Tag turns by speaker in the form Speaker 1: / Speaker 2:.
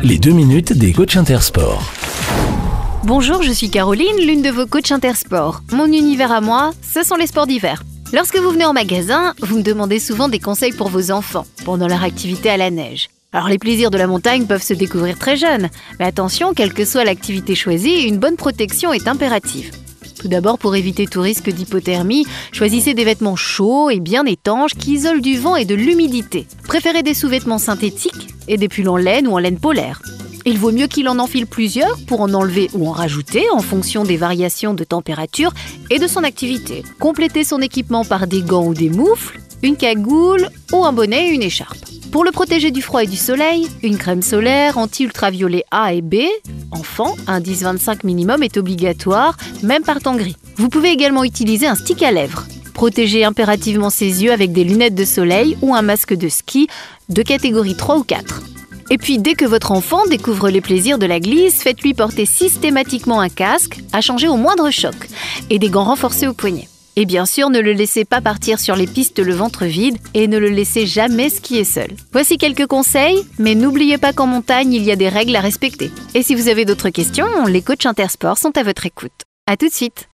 Speaker 1: Les 2 minutes des coachs Intersport.
Speaker 2: Bonjour, je suis Caroline, l'une de vos coachs Intersport. Mon univers à moi, ce sont les sports d'hiver. Lorsque vous venez en magasin, vous me demandez souvent des conseils pour vos enfants, pendant leur activité à la neige. Alors les plaisirs de la montagne peuvent se découvrir très jeunes, mais attention, quelle que soit l'activité choisie, une bonne protection est impérative. Tout d'abord, pour éviter tout risque d'hypothermie, choisissez des vêtements chauds et bien étanches qui isolent du vent et de l'humidité. Préférez des sous-vêtements synthétiques et des pulls en laine ou en laine polaire. Il vaut mieux qu'il en enfile plusieurs pour en enlever ou en rajouter en fonction des variations de température et de son activité. Complétez son équipement par des gants ou des moufles, une cagoule ou un bonnet et une écharpe. Pour le protéger du froid et du soleil, une crème solaire anti-ultraviolet A et B, enfant, indice 25 minimum est obligatoire, même par temps gris. Vous pouvez également utiliser un stick à lèvres. Protégez impérativement ses yeux avec des lunettes de soleil ou un masque de ski de catégorie 3 ou 4. Et puis, dès que votre enfant découvre les plaisirs de la glisse, faites-lui porter systématiquement un casque à changer au moindre choc et des gants renforcés aux poignets. Et bien sûr, ne le laissez pas partir sur les pistes le ventre vide et ne le laissez jamais skier seul. Voici quelques conseils, mais n'oubliez pas qu'en montagne, il y a des règles à respecter. Et si vous avez d'autres questions, les coachs Intersport sont à votre écoute. À tout de suite.